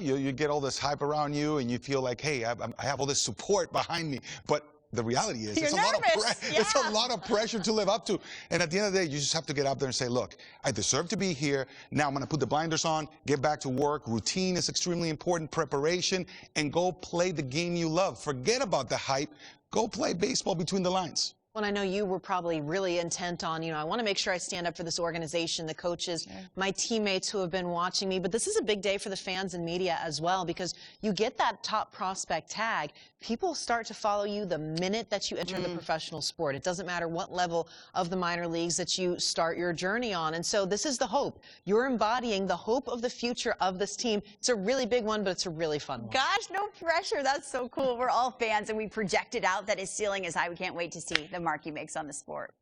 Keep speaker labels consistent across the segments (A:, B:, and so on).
A: You get all this hype around you, and you feel like, hey, I have all this support behind me. But the reality is, it's a lot of pressure to live up to. And at the end of the day, you just have to get out there and say, look, I deserve to be here. Now I'm going to put the blinders on, get back to work. Routine is extremely important, preparation, and go play the game you love. Forget about the hype. Go play baseball between the lines.
B: Well, I know you were probably really intent on, I want to make sure I stand up for this organization, the coaches, my teammates who have been watching me. But this is a big day for the fans and media as well, because you get that top prospect tag. People start to follow you the minute that you enter the professional sport. It doesn't matter what level of the minor leagues that you start your journey on. And so this is the hope. You're embodying the hope of the future of this team. It's a really big one, but it's a really fun one.
C: Gosh, no pressure. That's so cool. We're all fans, and we projected out that his ceiling is high. We can't wait to see the mark he makes on the sport.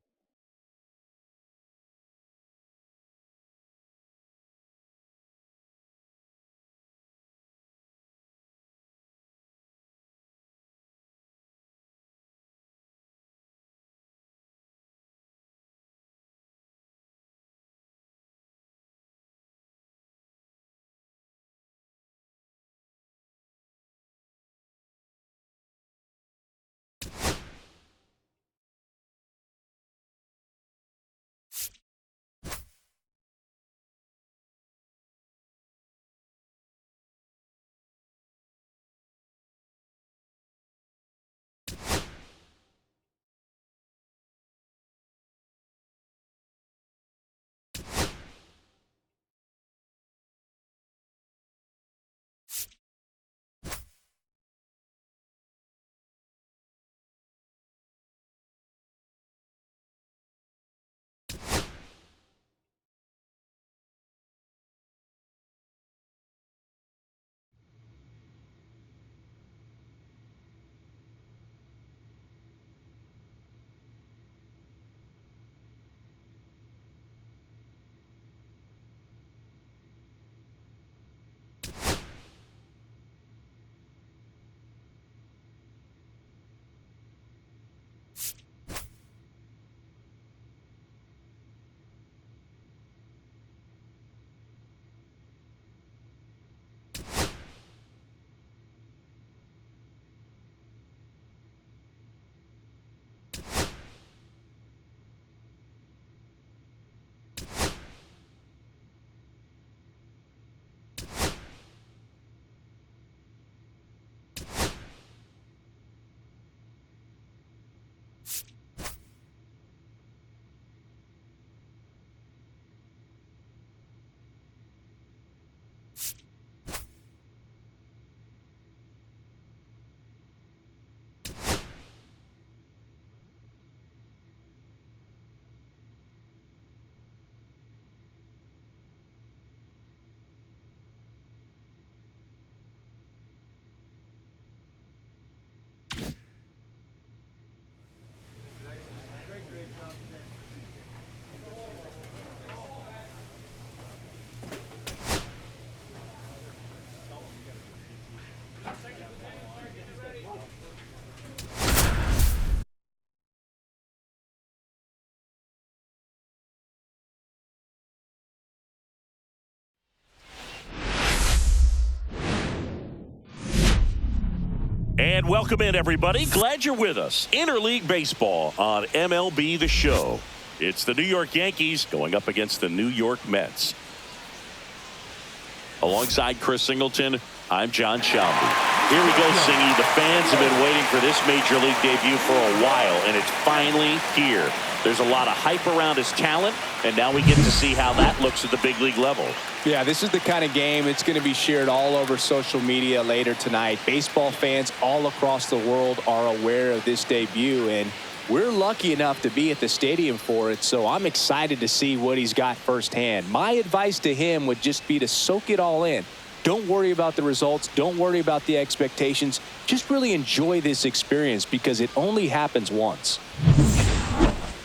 D: And welcome in, everybody. Glad you're with us. Interleague Baseball on MLB The Show. It's the New York Yankees going up against the New York Mets. Alongside Chris Singleton, I'm John Shelby. Here we go, Singy. The fans have been waiting for this Major League debut for a while, and it's finally here. There's a lot of hype around his talent, and now we get to see how that looks at the big league level.
E: Yeah, this is the kind of game it's going to be shared all over social media later tonight. Baseball fans all across the world are aware of this debut, and we're lucky enough to be at the stadium for it, so I'm excited to see what he's got firsthand. My advice to him would just be to soak it all in. Don't worry about the results. Don't worry about the expectations. Just really enjoy this experience because it only happens once.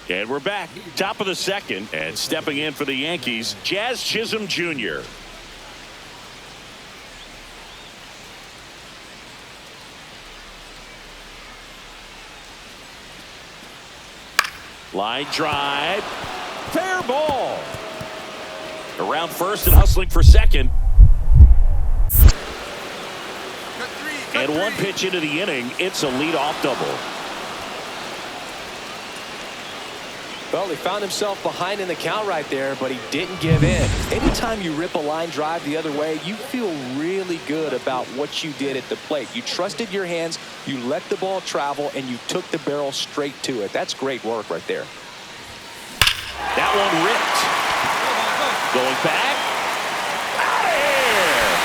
D: And we're back. Top of the second. And stepping in for the Yankees, Jazz Chisholm Jr. Line drive. Fair ball. Around first and hustling for second. And one pitch into the inning, it's a leadoff double.
E: Well, he found himself behind in the count right there, but he didn't give in. Anytime you rip a line drive the other way, you feel really good about what you did at the plate. You trusted your hands, you let the ball travel, and you took the barrel straight to it. That's great work right there.
D: That one ripped. Going back. Out of here.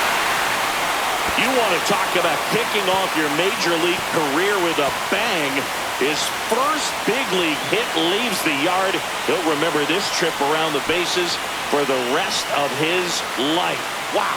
D: You want to talk about kicking off your major league career with a bang. His first big league hit leaves the yard. He'll remember this trip around the bases for the rest of his life. Wow.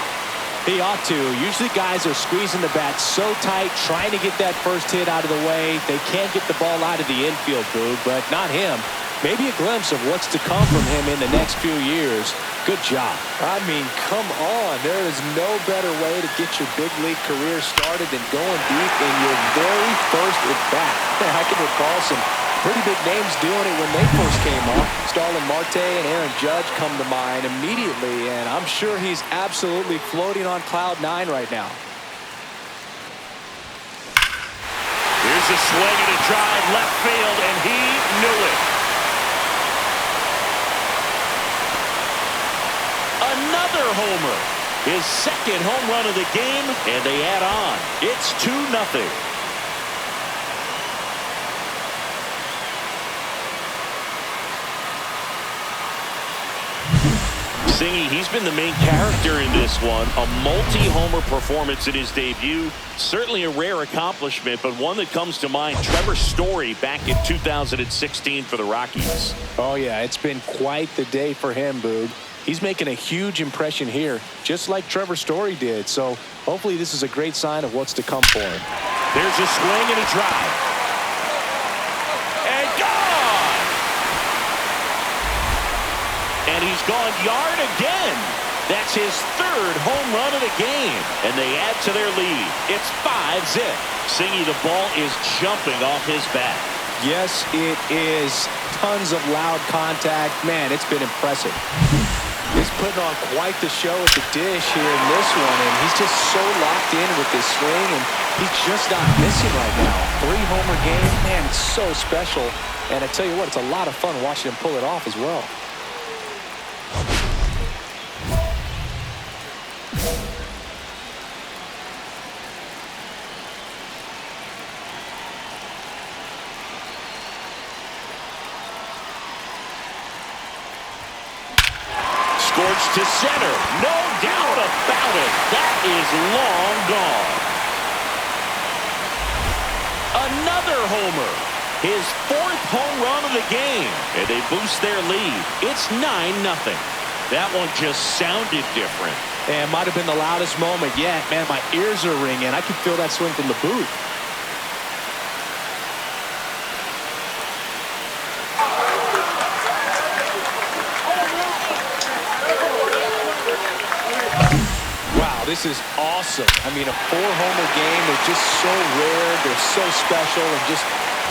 E: He ought to. Usually guys are squeezing the bat so tight, trying to get that first hit out of the way. They can't get the ball out of the infield, Boog, but not him. Maybe a glimpse of what's to come from him in the next few years. Good job. I mean, come on. There is no better way to get your big league career started than going deep in your very first at-bat. I can recall some pretty big names doing it when they first came up. Starlin Marte and Aaron Judge come to mind immediately, and I'm sure he's absolutely floating on cloud 9 right now.
D: Here's a swing and a drive left field, and he knew it. Another homer. His second home run of the game, and they add on. It's 2-0. Singy, he's been the main character in this one. A multi-homer performance in his debut. Certainly a rare accomplishment, but one that comes to mind. Trevor Story back in 2016 for the Rockies.
E: Oh, yeah, it's been quite the day for him, Boog. He's making a huge impression here, just like Trevor Story did. So hopefully this is a great sign of what's to come for him.
D: There's a swing and a drive. And gone! And he's gone yard again. That's his third home run of the game. And they add to their lead. It's 5-0. Singy, the ball is jumping off his bat.
E: Yes, it is. Tons of loud contact. Man, it's been impressive. He's putting on quite the show at the dish here in this one, and he's just so locked in with this swing, and he's just not missing right now. 3-homer game, man, it's so special. And I tell you what, it's a lot of fun watching him pull it off as well.
D: Scorched to center. No doubt about it. That is long gone. Another homer. His fourth home run of the game. And they boost their lead. It's 9-0. That one just sounded different.
E: And it might have been the loudest moment yet. Man, my ears are ringing. I can feel that swing from the booth. This is awesome. I mean, a 4-homer game is just so rare. They're so special and just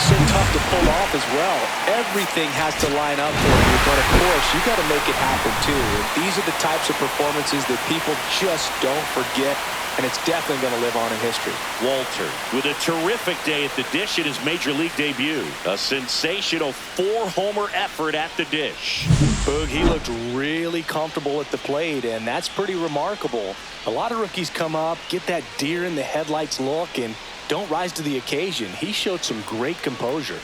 E: so tough to pull off as well. Everything has to line up for you, but of course, you got to make it happen too. And these are the types of performances that people just don't forget, and it's definitely going to live on in history.
D: Walter with a terrific day at the dish in his major league debut. A sensational 4-homer effort at the dish.
E: Boog, he looked really comfortable at the plate, and that's pretty remarkable. A lot of rookies come up, get that deer in the headlights look, and don't rise to the occasion. He showed some great composure.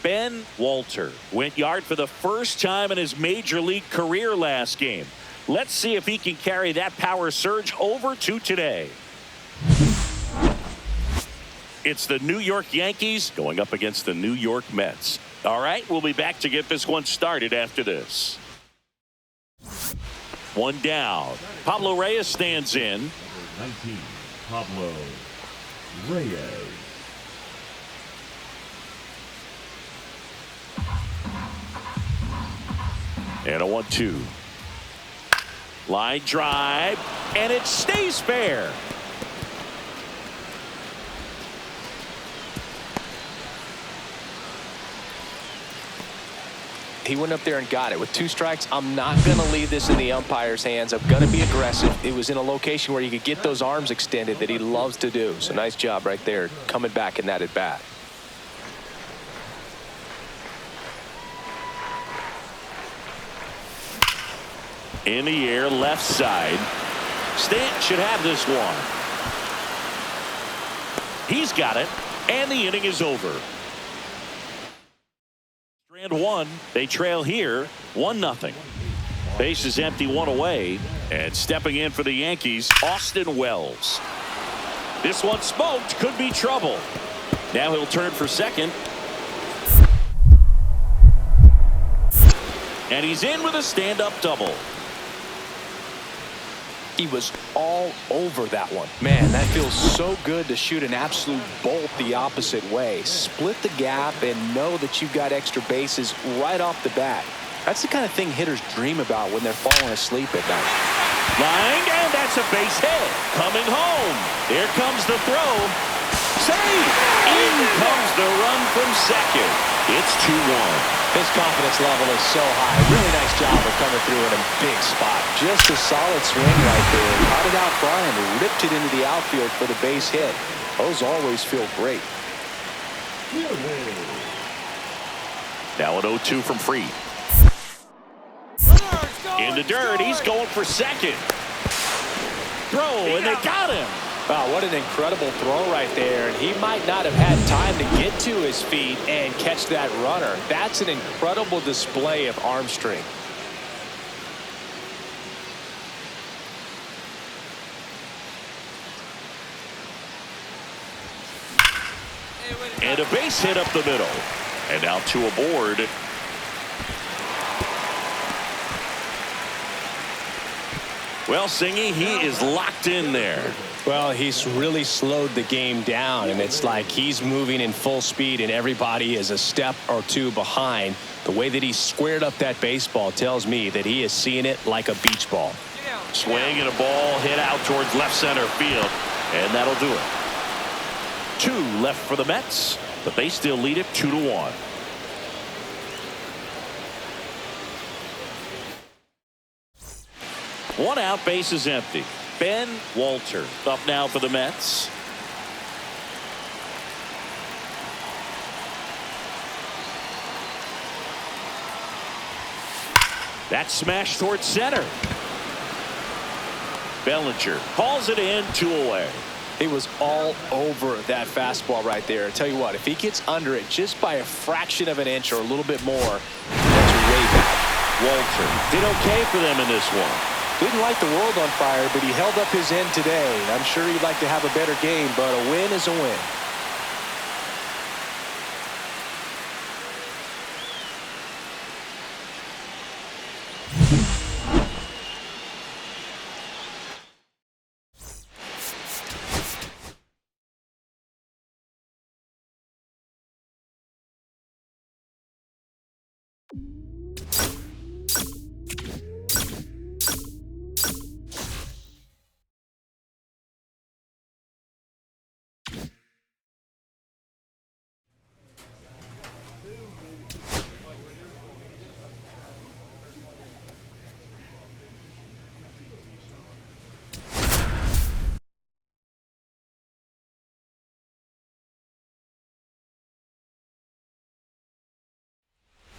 D: Ben Walter went yard for the first time in his major league career last game. Let's see if he can carry that power surge over to today. It's the New York Yankees going up against the New York Mets. All right, we'll be back to get this one started after this. One down. Pablo Reyes stands in.
F: 19, Pablo Reyes.
D: And a 1-2. Line drive, and it stays fair.
E: He went up there and got it. With 2 strikes, I'm not going to leave this in the umpire's hands. I'm going to be aggressive. It was in a location where you could get those arms extended that he loves to do. So nice job right there coming back in that at bat.
D: In the air, left side. Stanton should have this one. He's got it, and the inning is over. Strand 1, they trail here, 1-0. Base is empty, 1 away, and stepping in for the Yankees, Austin Wells. This one smoked, could be trouble. Now he'll turn for second. And he's in with a stand-up double.
E: He was all over that one. Man, that feels so good to shoot an absolute bolt the opposite way. Split the gap and know that you've got extra bases right off the bat. That's the kind of thing hitters dream about when they're falling asleep at night.
D: Lined, and that's a base hit. Coming home. Here comes the throw. Save! In comes the run from second. It's 2-1.
E: His confidence level is so high. Really nice job of coming through in a big spot. Just a solid swing right there. Caught it out front and ripped it into the outfield for the base hit. Those always feel great.
D: Now an 0-2 from Fried. In the dirt, he's going for second. Throw, and they got him.
E: Wow, what an incredible throw right there. And he might not have had time to get to his feet and catch that runner. That's an incredible display of arm strength.
D: And a base hit up the middle. And now 2 aboard. Well, Singy, he is locked in there.
E: Well, he's really slowed the game down, and it's like he's moving in full speed and everybody is a step or 2 behind. The way that he squared up that baseball tells me that he is seeing it like a beach ball.
D: Swing and a ball hit out towards left center field, and that'll do it. 2 left for the Mets, but they still lead it 2-1. One out, base is empty. Ben Walter up now for the Mets. That smash towards center. Bellinger calls it in, 2 away.
E: He was all over that fastball right there. I tell you what, if he gets under it just by a fraction of an inch or a little bit more, that's way back.
D: Walter did okay for them in this one.
E: Didn't light the world on fire, but he held up his end today. I'm sure he'd like to have a better game, but a win is a win.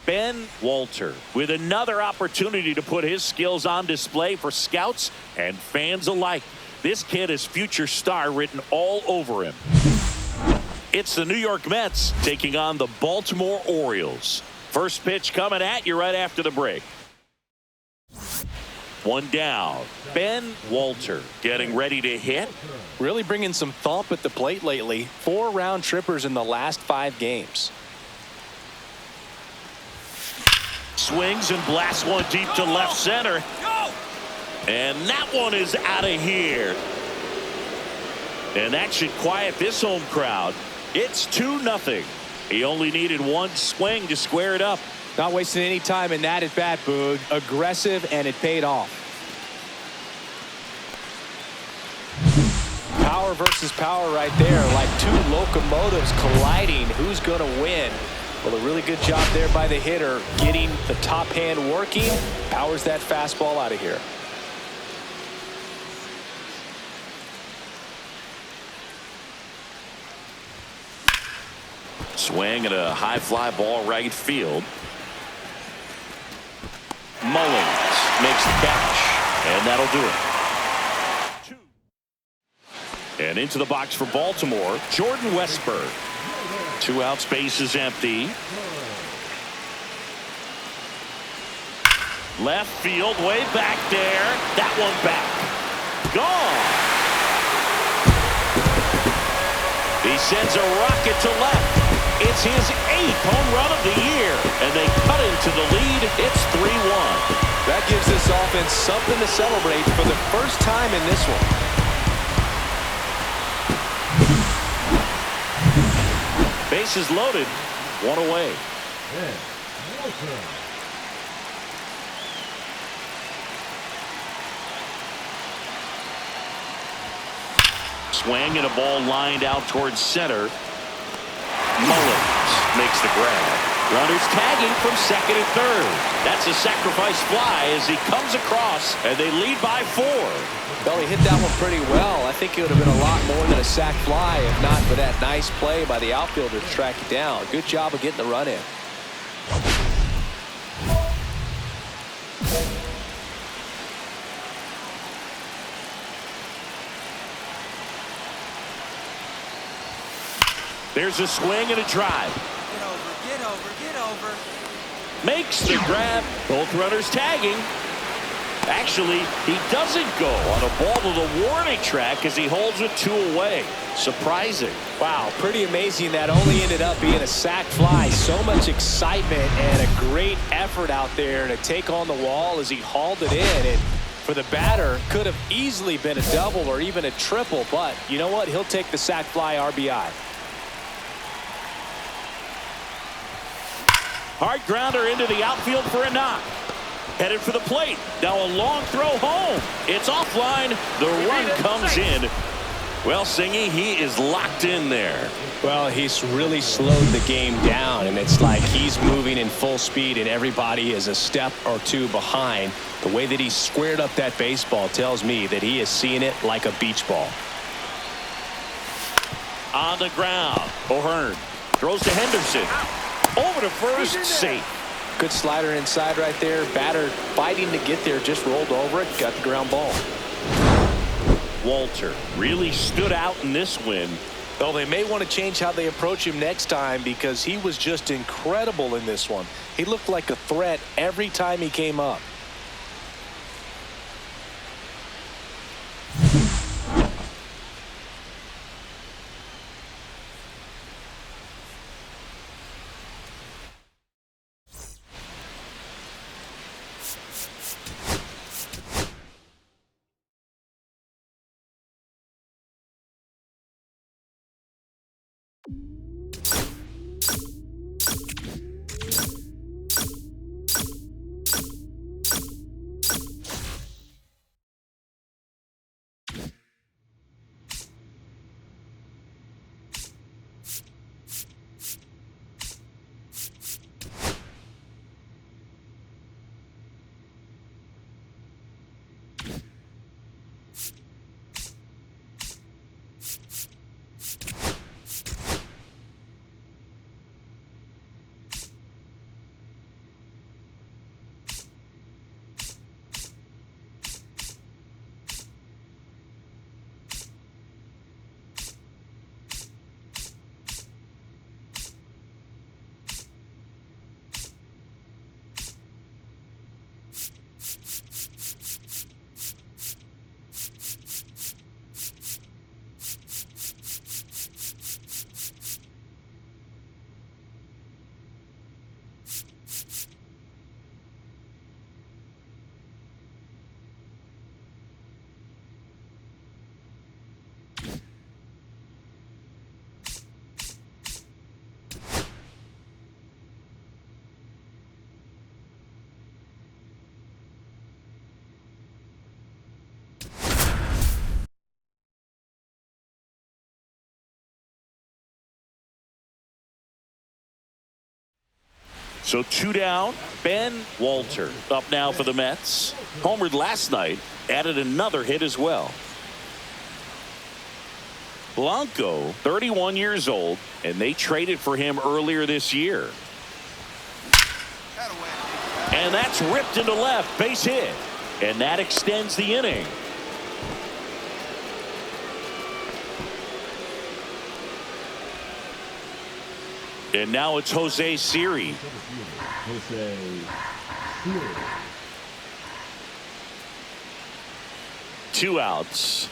D: Ben Walter with another opportunity to put his skills on display for scouts and fans alike. This kid has future star written all over him. It's the New York Mets taking on the Baltimore Orioles. First pitch coming at you right after the break. One down. Ben Walter getting ready to hit.
E: Really bringing some thump at the plate lately. 4 round trippers in the last 5 games.
D: Swings and blasts one deep to left center. And that one is out of here. And that should quiet this home crowd. It's 2-0. He only needed one swing to square it up.
E: Not wasting any time in that at bat, Boog. Aggressive, and it paid off. Power versus power right there, like 2 locomotives colliding. Who's going to win? Well, a really good job there by the hitter, getting the top hand working. Powers that fastball out of here.
D: Swing and a high fly ball right field. Mullins makes the catch, and that'll do it. And into the box for Baltimore, Jordan Westburg. 2 outs, base is empty. Left field, way back there. That one back. Gone. He sends a rocket to left. It's his 8th home run of the year, and they cut into the lead. It's 3-1.
E: That gives this offense something to celebrate for the first time in this one.
D: Bases loaded, 1 away.
F: Ben Walter.
D: Swing and a ball lined out towards center. Mullins makes the grab. Runners tagging from second and third. That's a sacrifice fly as he comes across, and they lead by 4.
E: Well, he hit that one pretty well. I think it would have been a lot more than a sac fly if not for that nice play by the outfielder to track it down. Good job of getting the run in.
D: There's a swing and a drive.
G: Get over.
D: Makes the grab. Both runners tagging. Actually, he doesn't go on a ball to the warning track as he holds it 2 away. Surprising.
E: Wow, pretty amazing that only ended up being a sac fly. So much excitement and a great effort out there to take on the wall as he hauled it in. And for the batter, could have easily been a double or even a triple. But you know what? He'll take the sac fly RBI.
D: Hard grounder into the outfield for a knock. Headed for the plate. Now a long throw home. It's offline. The run comes in. Well, Singy, he is locked in there.
E: Well, he's really slowed the game down, and it's like he's moving in full speed, and everybody is a step or 2 behind. The way that he squared up that baseball tells me that he is seeing it like a beach ball.
D: On the ground. O'Hearn throws to Henderson. Over to first, safe.
E: Good slider inside right there. Batter fighting to get there, just rolled over it, got the ground ball.
D: Walter really stood out in this win.
E: Well, they may want to change how they approach him next time because he was just incredible in this one. He looked like a threat every time he came up.
D: So 2 down. Ben Walter up now for the Mets. Homered last night. Added another hit as well. Blanco, 31 years old, and they traded for him earlier this year. And that's ripped into left. Base hit. And that extends the inning. And now it's Jose Siri.
F: Jose Siri.
D: 2 outs.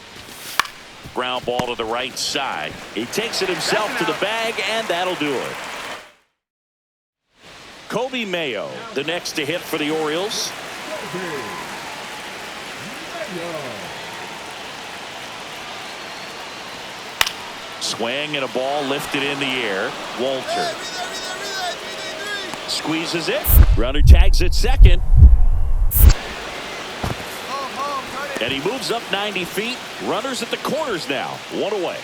D: Ground ball to the right side. He takes it himself to the bag, and that'll do it. Kobe Mayo, the next to hit for the Orioles. Swing and a ball lifted in the air. Walter squeezes it. Runner tags at second. And he moves up 90 feet. Runners at the corners now. 1 away.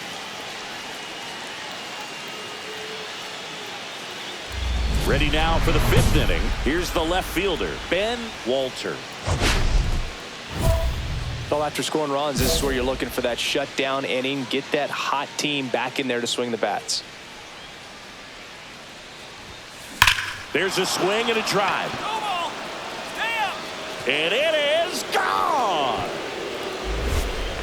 D: Ready now for the 5th inning. Here's the left fielder, Ben Walter.
E: Well, after scoring runs, this is where you're looking for that shutdown inning. Get that hot team back in there to swing the bats.
D: There's a swing and a drive. And it is gone.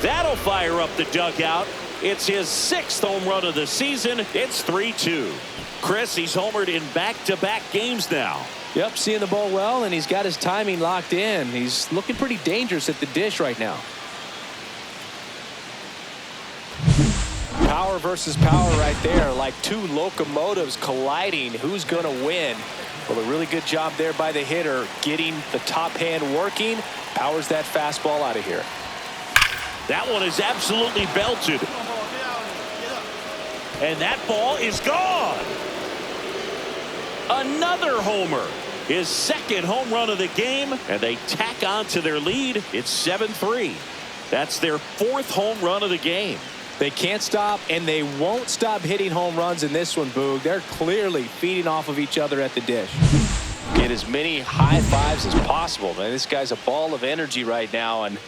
D: That'll fire up the dugout. It's his 6th home run of the season. It's 3-2. Chris, he's homered in back-to-back games now.
E: Yep, seeing the ball well, and he's got his timing locked in. He's looking pretty dangerous at the dish right now. Power versus power right there, like 2 locomotives colliding. Who's going to win? Well, a really good job there by the hitter, getting the top hand working. Powers that fastball out of here.
D: That one is absolutely belted. And that ball is gone. Another homer. His 2nd home run of the game, and they tack on to their lead. It's 7-3. That's their 4th home run of the game.
E: They can't stop, and they won't stop hitting home runs in this one, Boog. They're clearly feeding off of each other at the dish. Get as many high fives as possible, man. This guy's a ball of energy right now and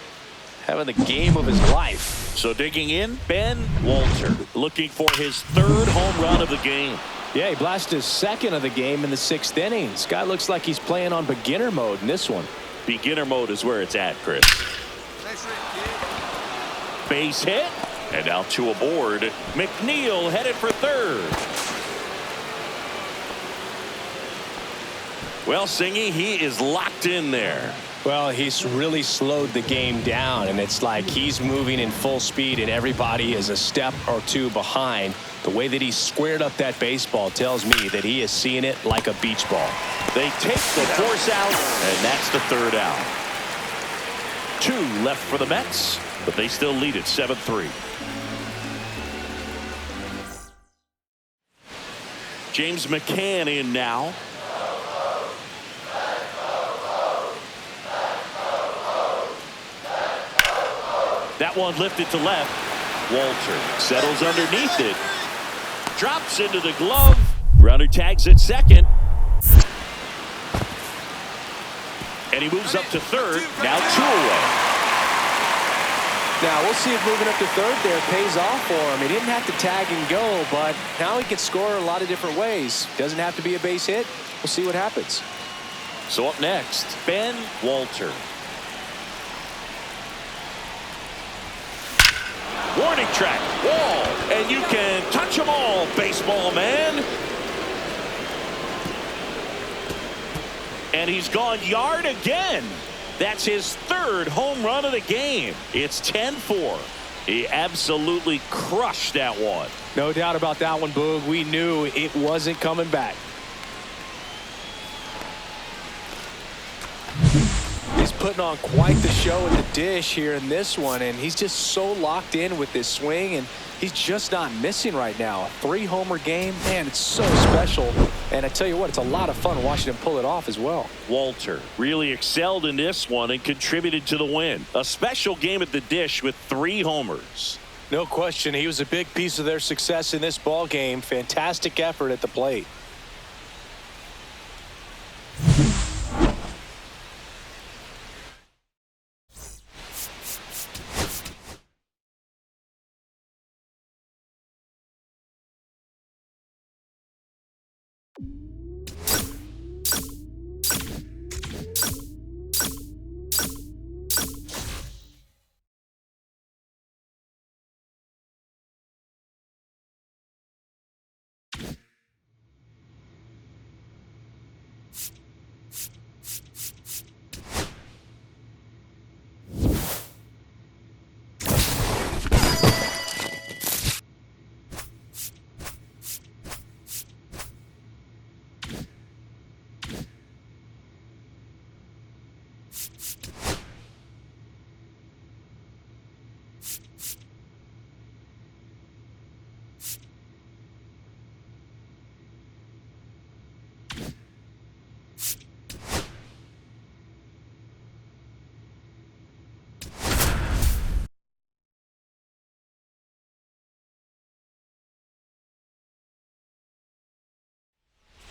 E: having the game of his life.
D: So digging in, Ben Walter, looking for his 3rd home run of the game.
E: Yeah, he blasted his 2nd of the game in the 6th inning. This guy looks like he's playing on beginner mode in this one.
D: Beginner mode is where it's at, Chris. Base hit. And now 2 aboard. McNeil headed for 3rd. Well, Singy, he is locked in there.
E: Well, he's really slowed the game down, and it's like he's moving in full speed, and everybody is a step or 2 behind. The way that he squared up that baseball tells me that he is seeing it like a beach ball.
D: They take the force out, and that's the 3rd out. 2 left for the Mets, but they still lead it 7-3. James McCann in now. That one lifted to left. Walter settles underneath it. Drops into the glove. Runner tags at 2nd. And he moves up to 3rd. Now 2 away.
E: Now, we'll see if moving up to 3rd there pays off for him. He didn't have to tag and go, but now he can score a lot of different ways. Doesn't have to be a base hit. We'll see what happens.
D: So up next, Ben Walter. Warning track, wall, and you can touch them all, baseball man. And he's gone yard again. That's his 3rd home run of the game. It's 10-4. He absolutely crushed that one.
E: No doubt about that one, Boog. We knew it wasn't coming back. He's putting on quite the show at the dish here in this one, and he's just so locked in with this swing, and he's just not missing right now. A 3-homer game, man, it's so special. And I tell you what, it's a lot of fun watching him pull it off as well.
D: Walter really excelled in this one and contributed to the win. A special game at the dish with 3 homers.
E: No question, he was a big piece of their success in this ball game. Fantastic effort at the plate.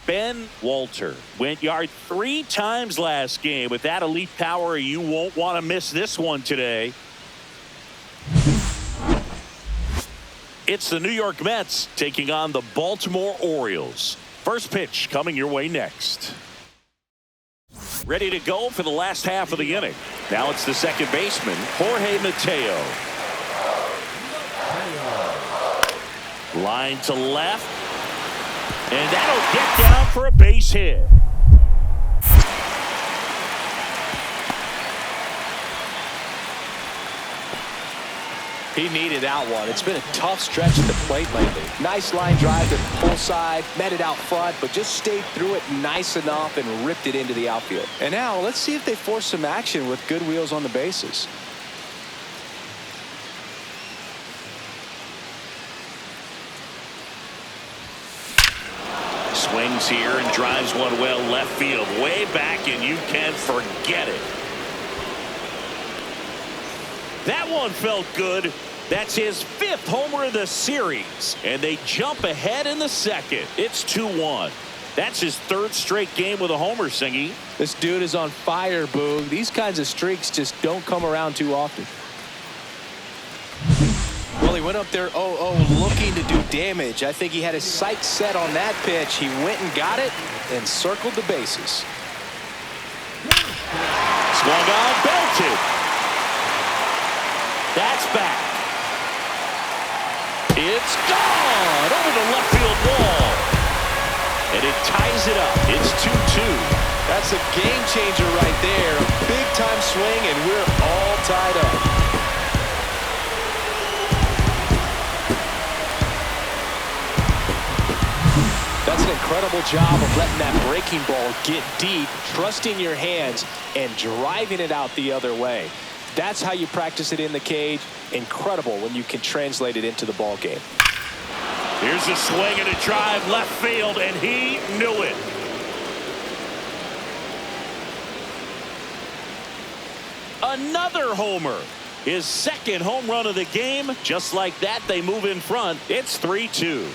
D: Ben Walter went yard 3 times last game. With that elite power, you won't want to miss this one today. It's the New York Mets taking on the Baltimore Orioles. First pitch coming your way next. Ready to go for the last half of the inning. Now it's the second baseman, Jorge Mateo. Line to left. And that'll get down for a base hit.
E: He needed that one. It's been a tough stretch at the plate lately. Nice line drive to full side, met it out front, but just stayed through it nice enough and ripped it into the outfield. And now let's see if they force some action with good wheels on the bases.
D: Swings here and drives one well left field, way back, and you can forget it. That one felt good. That's his 5th homer of the series, and they jump ahead in the second. It's 2-1. That's his 3rd straight game with a homer, Singy.
E: This dude is on fire, Boog. These kinds of streaks just don't come around too often. Well, he went up there 0-0 looking to do damage. I think he had his sights set on that pitch. He went and got it and circled the bases.
D: Swung on, belted. That's back. It's gone over the left field wall. And it ties it up. It's 2-2.
E: That's a game changer right there. A big time swing, and we're all tied up. That's an incredible job of letting that breaking ball get deep, trusting your hands, and driving it out the other way. That's how you practice it in the cage. Incredible when you can translate it into the ball game.
D: Here's a swing and a drive left field, and he knew it. Another homer. His 2nd home run of the game. Just like that, they move in front. It's 3-2.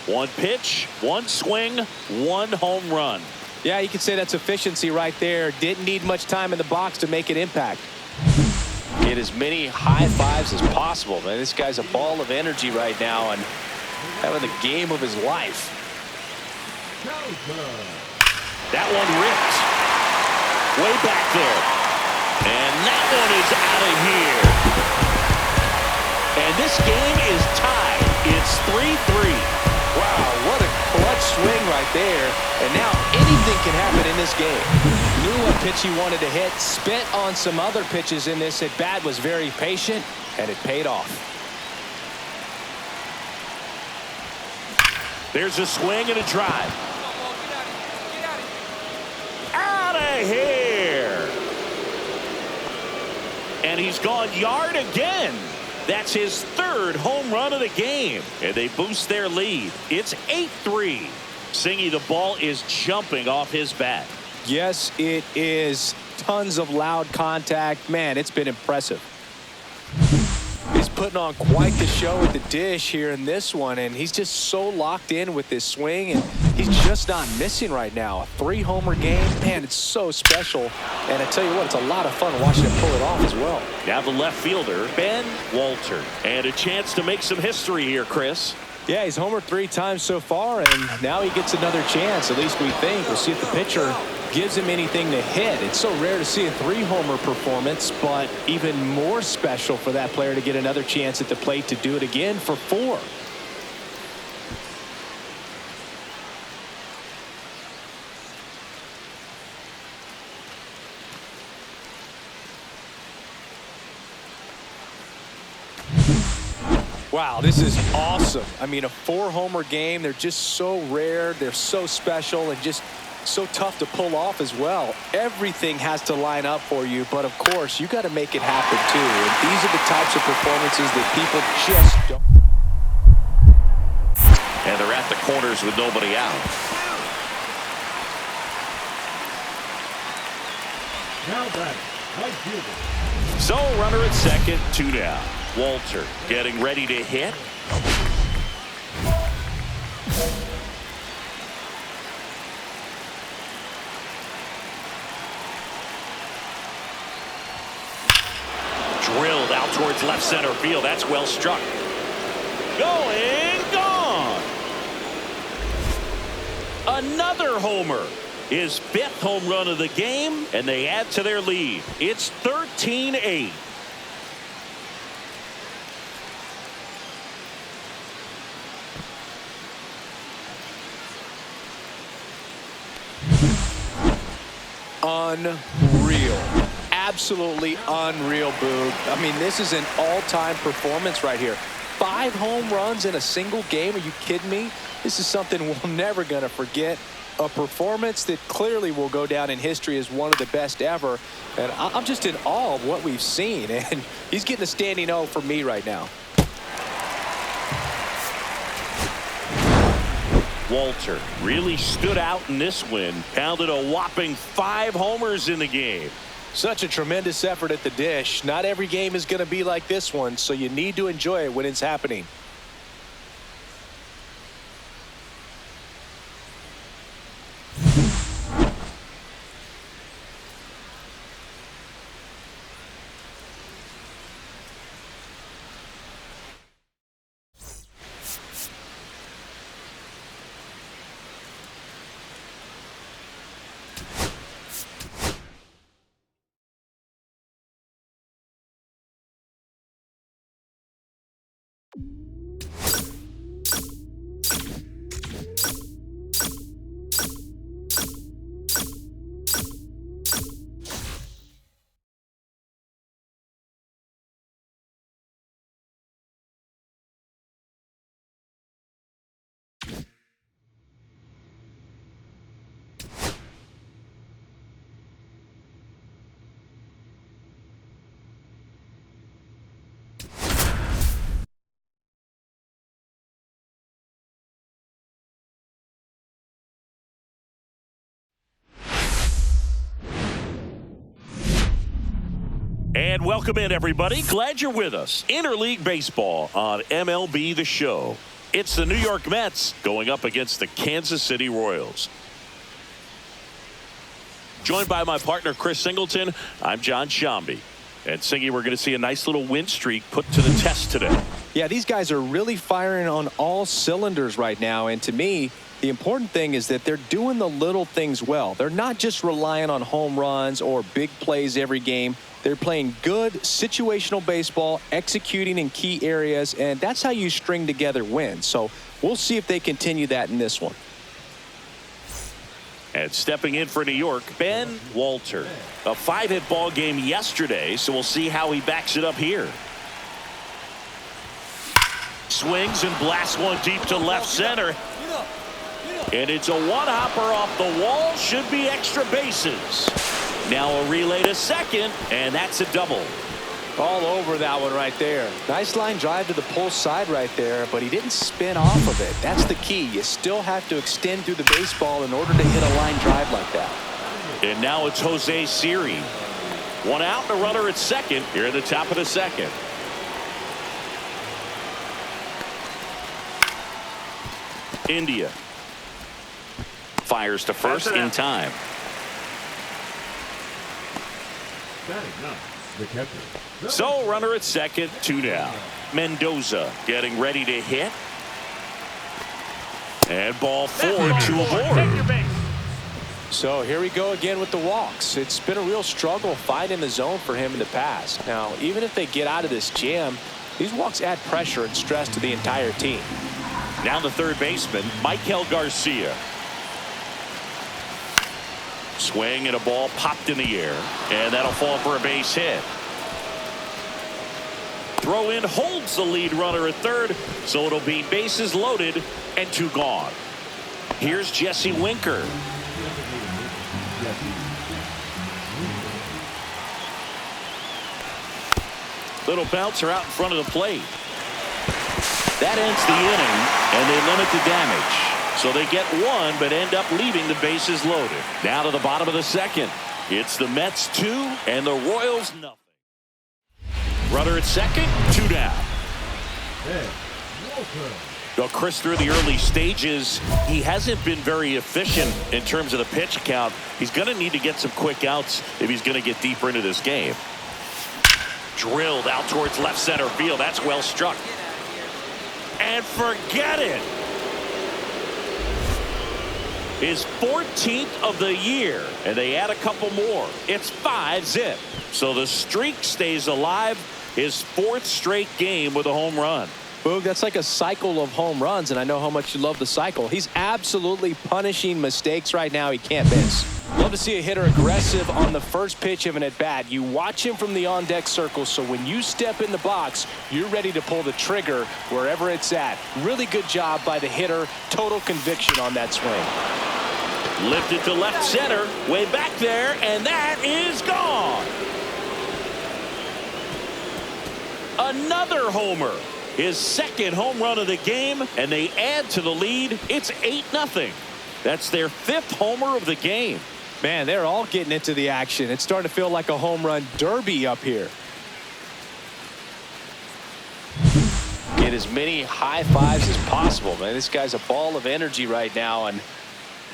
D: 1 pitch, 1 swing, 1 home run.
E: Yeah, you could say that's efficiency right there. Didn't need much time in the box to make an impact. Get as many high fives as possible, man. This guy's a ball of energy right now and having the game of his life.
D: That one ripped. Way back there. And that one is out of here. And this game is tied. It's 3-3.
E: Wow, what a clutch swing right there. And now anything can happen in this game. Knew what pitch he wanted to hit, spent on some other pitches in this at bat, was very patient, and it paid off.
D: There's a swing and a drive. Out of here. And he's gone yard again. That's his 3rd home run of the game, and they boost their lead. It's 8-3. Singy, the ball is jumping off his bat.
E: Yes, it is. Tons of loud contact. Man, it's been impressive. He's putting on quite the show at the dish here in this one, and he's just so locked in with this swing, and he's just not missing right now. A 3-homer game, man, it's so special. And I tell you what, it's a lot of fun watching him pull it off as well.
D: Now the left fielder, Ben Walter. And a chance to make some history here, Chris.
E: Yeah, he's homered 3 times so far, and now he gets another chance, at least we think. We'll see if the pitcher gives him anything to hit. It's so rare to see a 3-homer performance, but even more special for that player to get another chance at the plate to do it again for 4. Wow, this is awesome. I mean, a 4-homer game. They're just so rare. They're so special. And just so tough to pull off as well. Everything has to line up for you, but of course, you got to make it happen too. And these are the types of performances that people just don't.
D: And they're at the corners with nobody out.
F: Now back, right fielder.
D: So runner at second, 2 down. Walter getting ready to hit. Drilled out towards left center field. That's well struck. Going, gone. Another homer. His 5th home run of the game, and they add to their lead. It's 13-8.
E: Unreal. Absolutely unreal, Boog. I mean, this is an all-time performance right here. 5 home runs in a single game. Are you kidding me? This is something we're never going to forget. A performance that clearly will go down in history as one of the best ever. And I'm just in awe of what we've seen. And he's getting a standing O for me right now.
D: Walter really stood out in this win. Pounded a whopping 5 homers in the game.
E: Such a tremendous effort at the dish. Not every game is going to be like this one, so you need to enjoy it when it's happening.
D: And welcome in, everybody. Glad you're with us. Interleague Baseball on MLB The Show. It's the New York Mets going up against the Kansas City Royals. Joined by my partner, Chris Singleton, I'm John Sciambi. And Singy, we're going to see a nice little win streak put to the test today.
E: Yeah, these guys are really firing on all cylinders right now. And to me, the important thing is that they're doing the little things well. They're not just relying on home runs or big plays every game. They're playing good situational baseball, executing in key areas, and that's how you string together wins. So we'll see if they continue that in this one.
D: And stepping in for New York, Ben Walter. A 5-hit ball game yesterday, so we'll see how he backs it up here. Swings and blasts one deep to left center. And it's a one-hopper off the wall. Should be extra bases. Now a relay to second, and that's a double.
E: All over that one right there. Nice line drive to the pull side right there, but he didn't spin off of it. That's the key. You still have to extend through the baseball in order to hit a line drive like that.
D: And now it's Jose Siri. One out and a runner at second here at the top of the second. India fires to first in time.
F: The catcher.
D: So runner at second, 2 down. Mendoza getting ready to hit. And ball 4, 2 aboard.
E: So here we go again with the walks. It's been a real struggle finding the zone for him in the past. Now, even if they get out of this jam, these walks add pressure and stress to the entire team.
D: Now the third baseman, Michael Garcia. Swing and a ball popped in the air, and that'll fall for a base hit. Throw in holds the lead runner at third, so it'll be bases loaded and 2 gone. Here's Jesse Winker. Little bouncer out in front of the plate. That ends the inning, and they limit the damage. So they get one, but end up leaving the bases loaded. Now to the bottom of the second. It's the Mets 2 and the Royals nothing. Runner at second, 2 down.
F: Ed Walter.
D: Well, Chris, through the early stages, he hasn't been very efficient in terms of the pitch count. He's going to need to get some quick outs if he's going to get deeper into this game. Drilled out towards left center field. That's well struck. And forget it. His 14th of the year, and they add a couple more. It's 5-zip. So the streak stays alive. His 4th straight game with a home run.
E: Boog, that's like a cycle of home runs, and I know how much you love the cycle. He's absolutely punishing mistakes right now he can't miss. Love to see a hitter aggressive on the first pitch of an at-bat. You watch him from the on-deck circle, so when you step in the box, you're ready to pull the trigger wherever it's at. Really good job by the hitter. Total conviction on that swing.
D: Lifted to left center, way back there, and that is gone. Another homer. His 2nd home run of the game, and they add to the lead. It's 8-0. That's their 5th homer of the game.
E: Man, they're all getting into the action. It's starting to feel like a home run derby up here. Get as many high fives as possible, man. This guy's a ball of energy right now and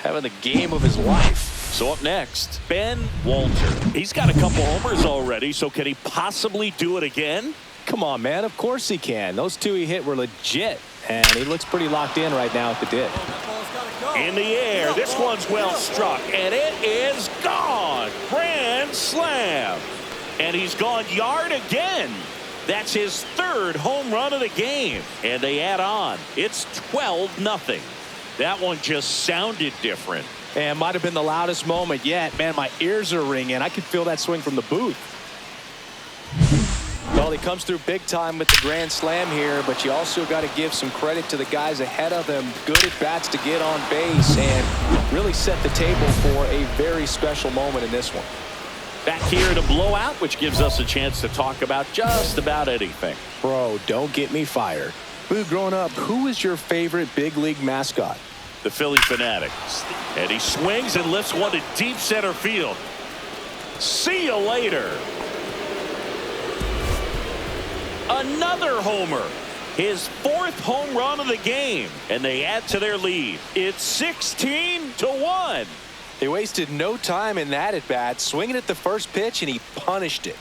E: having the game of his life.
D: So up next, Ben Walter. He's got a couple homers already, so can he possibly do it again?
E: Come on, man. Of course he can. Those 2 he hit were legit, and he looks pretty locked in right now at the dip.
D: In the air, this one's well struck, and it is gone. Grand slam. And he's gone yard again. That's his 3rd home run of the game. And they add on. It's 12-0. That one just sounded different.
E: And might have been the loudest moment yet. Man, my ears are ringing. I could feel that swing from the booth. Well, he comes through big time with the grand slam here, but you also got to give some credit to the guys ahead of him. Good at bats to get on base and really set the table for a very special moment in this one.
D: Back here to blowout, which gives us a chance to talk about just about anything.
E: Bro, don't get me fired. Boo, growing up, who was your favorite big league mascot?
D: The Philly Fanatics. And he swings and lifts one to deep center field. See you later. Another homer. His 4th home run of the game. And they add to their lead. It's 16-1.
E: They wasted no time in that at bat, swinging at the first pitch, and he punished it.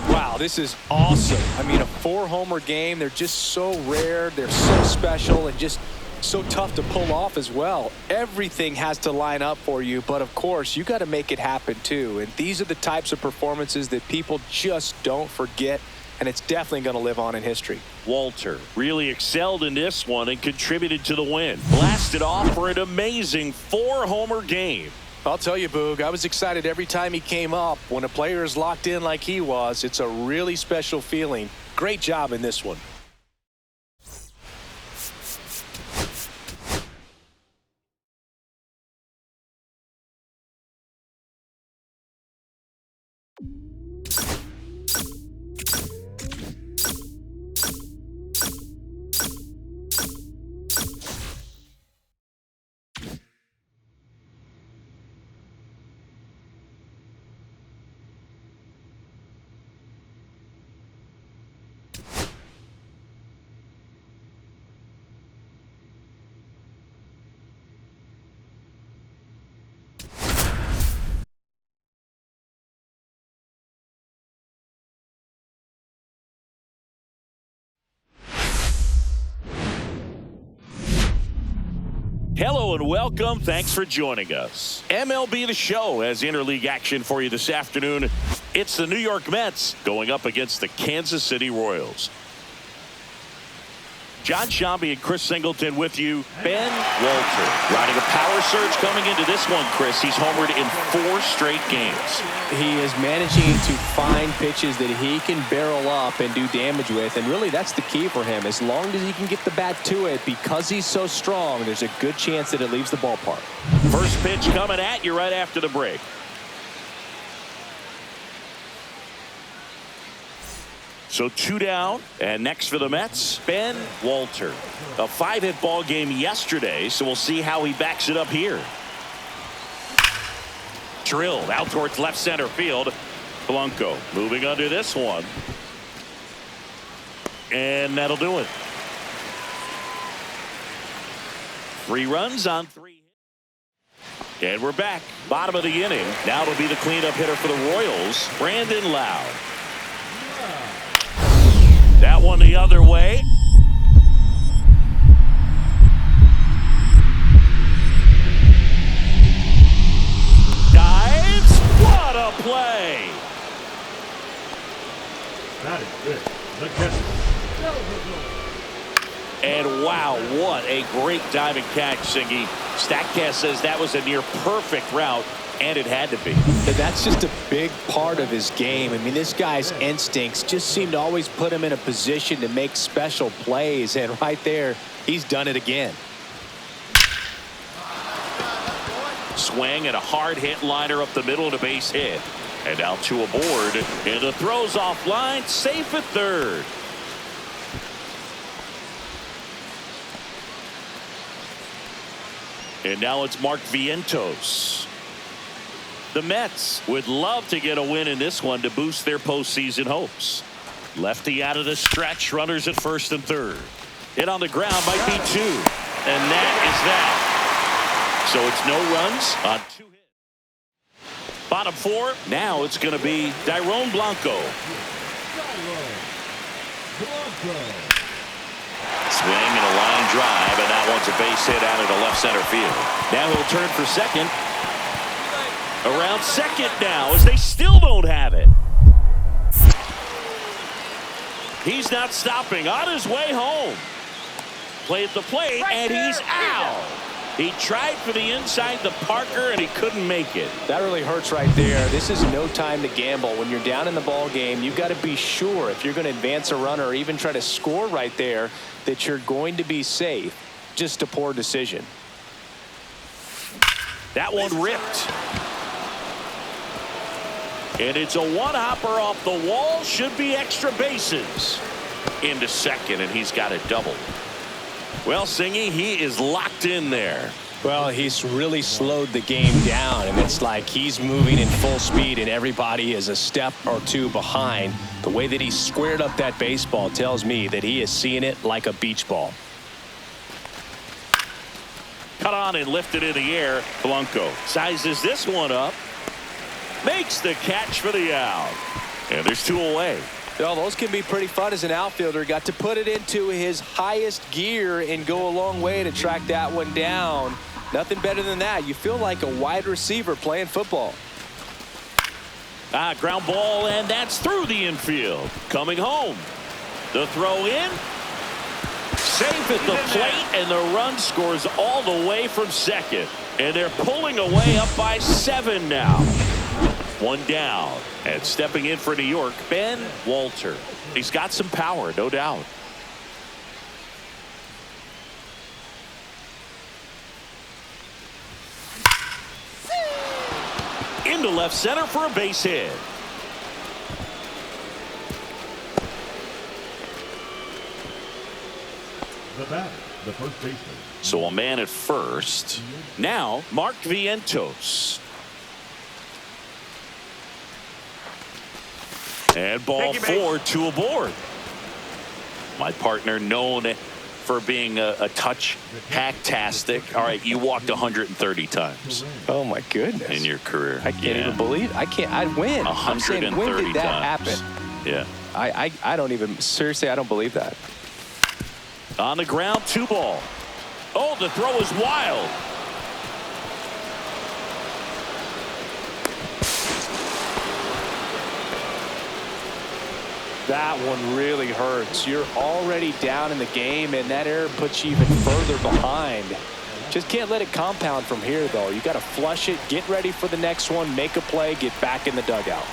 E: Wow, this is awesome. I mean, a 4-homer game. They're just so rare. They're so special and just so tough to pull off as well. Everything has to line up for you, but of course you got to make it happen too. And these are the types of performances that people just don't forget, and it's definitely going to live on in history.
D: Walter really excelled in this one and contributed to the win. Blasted off for an amazing 4-homer game.
E: I'll tell you, Boog, I was excited every time he came up. When a player is locked in like he was, it's a really special feeling. Great job in this one.
D: Hello and welcome. Thanks for joining us. MLB The Show has interleague action for you this afternoon. It's the New York Mets going up against the Kansas City Royals. John Sciambi and Chris Singleton with you. Ben Walter riding a power surge coming into this one, Chris. He's homered in 4 straight games.
E: He is managing to find pitches that he can barrel up and do damage with, and really that's the key for him. As long as he can get the bat to it, because he's so strong, there's a good chance that it leaves the ballpark.
D: First pitch coming at you right after the break. So 2 down, and next for the Mets, Ben Walter. A 5-hit ball game yesterday, so we'll see how he backs it up here. Drilled out towards left center field. Blanco moving under this one. And that'll do it. 3 runs on 3. And we're back. Bottom of the inning. Now it'll be the cleanup hitter for the Royals, Brandon Lowe. That one the other way. Dives. What a play.
F: That is good. The catcher.
D: And wow, what a great diving catch, Singy. StatCast says that was a near perfect route, and it had to be.
E: But that's just a big part of his game. I mean, this guy's instincts just seem to always put him in a position to make special plays, and right there, he's done it again.
D: Swing and a hard hit liner up the middle of the base hit. And now 2 aboard, and the throw's offline, safe at third. And now it's Mark Vientos. The Mets would love to get a win in this one to boost their postseason hopes. Lefty out of the stretch, runners at first and third. Hit on the ground might be 2. And that is that. So it's no runs on 2 hits. Bottom 4, now it's going to be Dairon Blanco. Swing and a line drive, and that one's a base hit out into left center field. Now he'll turn for second. Around second now as they still don't have it. He's not stopping. On his way home. Played the plate, and he's out. He tried for the inside the Parker, and he couldn't make it.
E: That really hurts right there. This is no time to gamble. When you're down in the ball game, you've got to be sure if you're going to advance a runner or even try to score right there that you're going to be safe. Just a poor decision.
D: That one ripped. And it's a one-hopper off the wall. Should be extra bases. Into second, and he's got it double. Well, Singy, he is locked in there.
E: Well, he's really slowed the game down, and it's like he's moving in full speed, and everybody is a step or 2 behind. The way that he squared up that baseball tells me that he is seeing it like a beach ball.
D: Cut on and lifted in the air. Blanco sizes this one up. Makes the catch for the out. And there's 2 away.
E: Well, those can be pretty fun as an outfielder. Got to put it into his highest gear and go a long way to track that one down. Nothing better than that. You feel like a wide receiver playing football.
D: Ground ball, and that's through the infield. Coming home. The throw in. Safe at the plate, and the run scores all the way from second. And they're pulling away up by 7 now. 1 down, and stepping in for New York, Ben Walter. He's got some power, no doubt. Into left center for a base hit.
F: The batter, the first baseman.
D: So a man at first. Now, Mark Vientos. And ball 4, 2 aboard. My partner known for being a touch hacktastic. All right, you walked 130 times.
E: Oh my goodness.
D: In your career.
E: I can't even believe. I'd win.
D: 130
E: when did that
D: times.
E: happen?
D: Yeah.
E: I don't even, seriously, I don't believe that.
D: On the ground, 2 ball. Oh, the throw is wild.
E: That one really hurts. You're already down in the game, and that error puts you even further behind. Just can't let it compound from here, though. You got to flush it, get ready for the next one, make a play, get back in the dugout.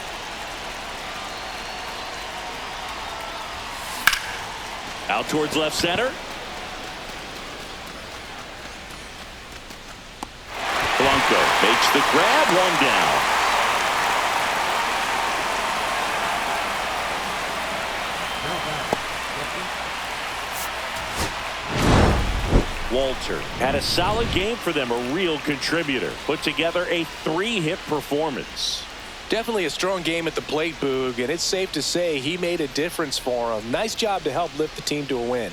D: Out towards left center. Blanco makes the grab, 1 down. Walter had a solid game for them, a real contributor. Put together a 3-hit performance.
E: Definitely a strong game at the plate, Boog, and it's safe to say he made a difference for him. Nice job to help lift the team to a win.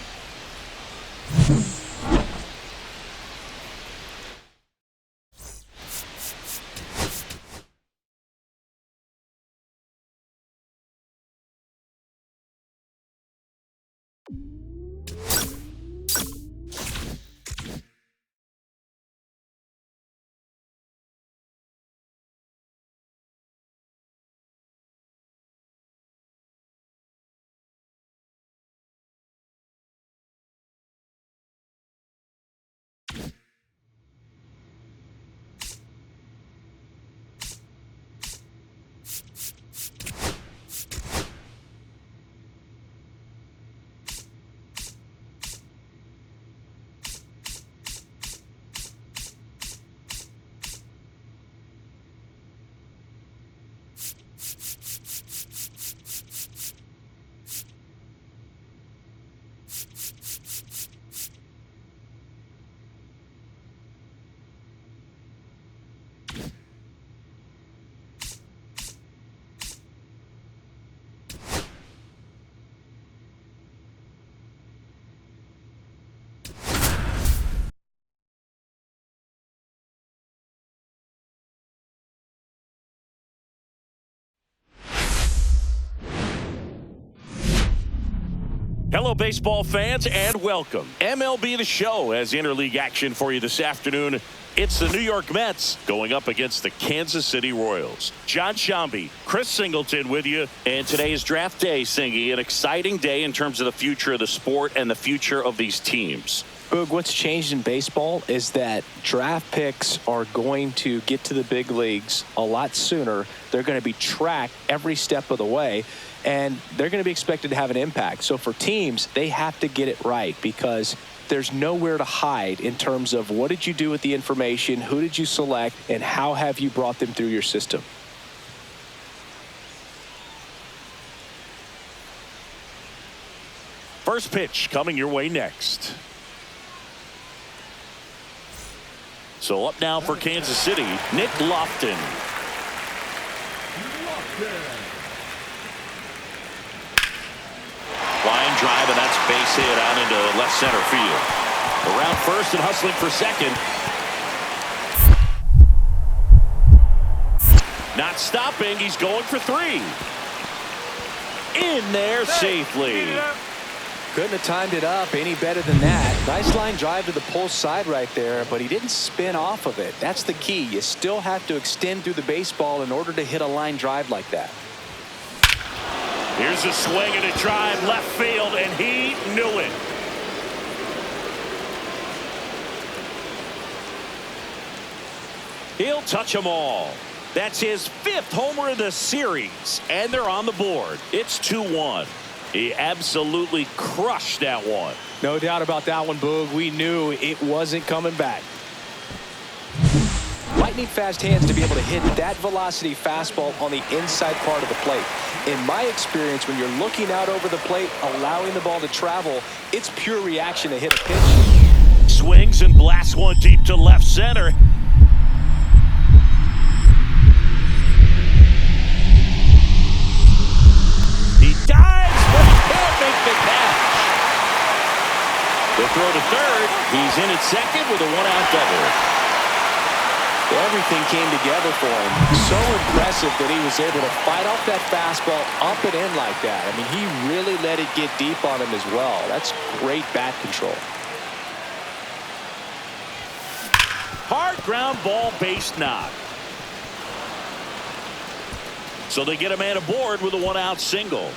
D: Hello, baseball fans, and welcome. MLB The Show has interleague action for you this afternoon. It's the New York Mets going up against the Kansas City Royals. John Sciambi, Chris Singleton with you. And today is draft day, Singy. An exciting day in terms of the future of the sport and the future of these teams.
E: Boog, what's changed in baseball is that draft picks are going to get to the big leagues a lot sooner. They're going to be tracked every step of the way, and they're going to be expected to have an impact. So for teams, they have to get it right because there's nowhere to hide in terms of what did you do with the information, who did you select, and how have you brought them through your system.
D: First pitch coming your way next. So up now for Kansas City, Nick Lofton. Line drive, and that's base hit out into left center field. Around first and hustling for second. Not stopping, he's going for 3. In there safely.
E: Couldn't have timed it up any better than that. Nice line drive to the pull side right there, but he didn't spin off of it. That's the key. You still have to extend through the baseball in order to hit a line drive like that.
D: Here's a swing and a drive left field, and he knew it. He'll touch them all. That's his 5th homer of the series, and they're on the board. It's 2-1. He absolutely crushed that one.
E: No doubt about that one, Boog. We knew it wasn't coming back. Lightning fast hands to be able to hit that velocity fastball on the inside part of the plate. In my experience, when you're looking out over the plate, allowing the ball to travel, it's pure reaction to hit a pitch.
D: Swings and blasts one deep to left center. He dives, but he can't make the catch. The throw to third. He's in at second with a 1-out double.
E: Everything came together for him. So impressive that he was able to fight off that fastball up and in like that. I mean, he really let it get deep on him as well. That's great bat control.
D: Hard ground ball, base knock. So they get a man aboard with a 1-out single.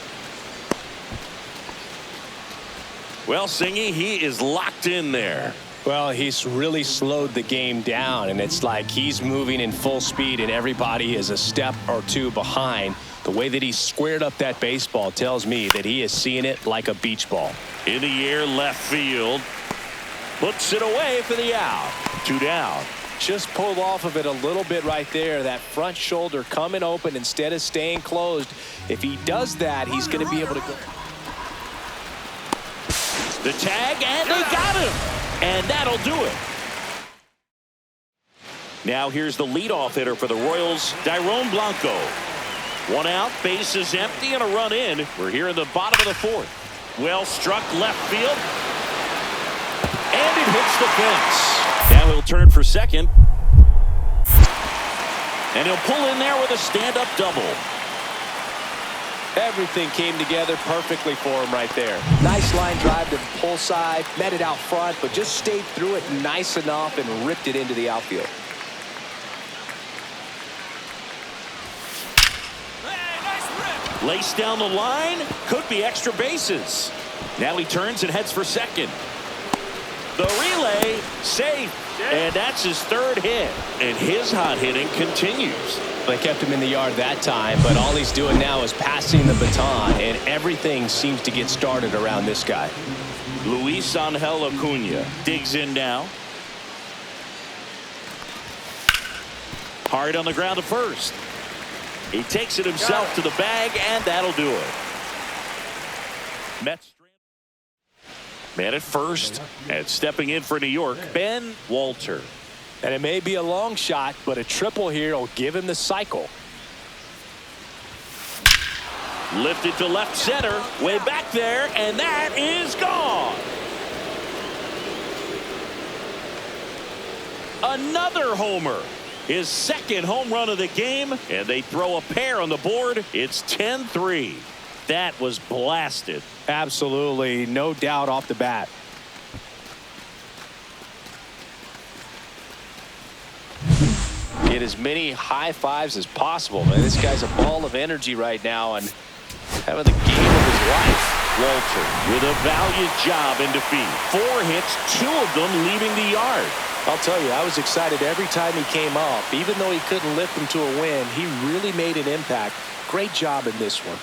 D: Well, Singy, he is locked in there.
E: Well, he's really slowed the game down, and it's like he's moving in full speed, and everybody is a step or two behind. The way that he squared up that baseball tells me that he is seeing it like a beach ball.
D: In the air, left field. Puts it away for the out. 2 down.
E: Just pulled off of it a little bit right there. That front shoulder coming open instead of staying closed. If he does that, he's going to be able to go.
D: The tag, and they got him. and that'll do it. Now here's the leadoff hitter for the Royals, Dairon Blanco. One out, bases empty, and a run in. We're here in the bottom of the fourth. Well struck left field. And it hits the fence. Now he'll turn for second. And he'll pull in there with a stand-up double.
E: Everything came together perfectly for him right there. Nice line drive to the pull side, met it out front, but just stayed through it nice enough and ripped it into the outfield.
D: Laced down the line, could be extra bases. Now he turns and heads for second. The relay, safe, and that's his third hit. And his hot hitting continues.
E: They kept him in the yard that time, but all he's doing now is passing the baton, and everything seems to get started around this guy.
D: Luis Angel Acuna digs in now. Hard on the ground to first. He takes it himself to the bag, and that'll do it. Mets man at first, and stepping in for New York, Ben Walter.
E: And it may be a long shot, but a triple here will give him the cycle.
D: Lifted to left center, way back there, and that is gone. Another homer. His second home run of the game, and they throw a pair on the board. It's 10-3. That was blasted.
E: Absolutely, no doubt off the bat. Get as many high fives as possible, man. This guy's a ball of energy right now and having the game of his life.
D: Walter with a valiant job in defeat. 4 hits, 2 of them leaving the yard.
E: I'll tell you, I was excited every time he came up. Even though he couldn't lift them to a win, he really made an impact. Great job in this one.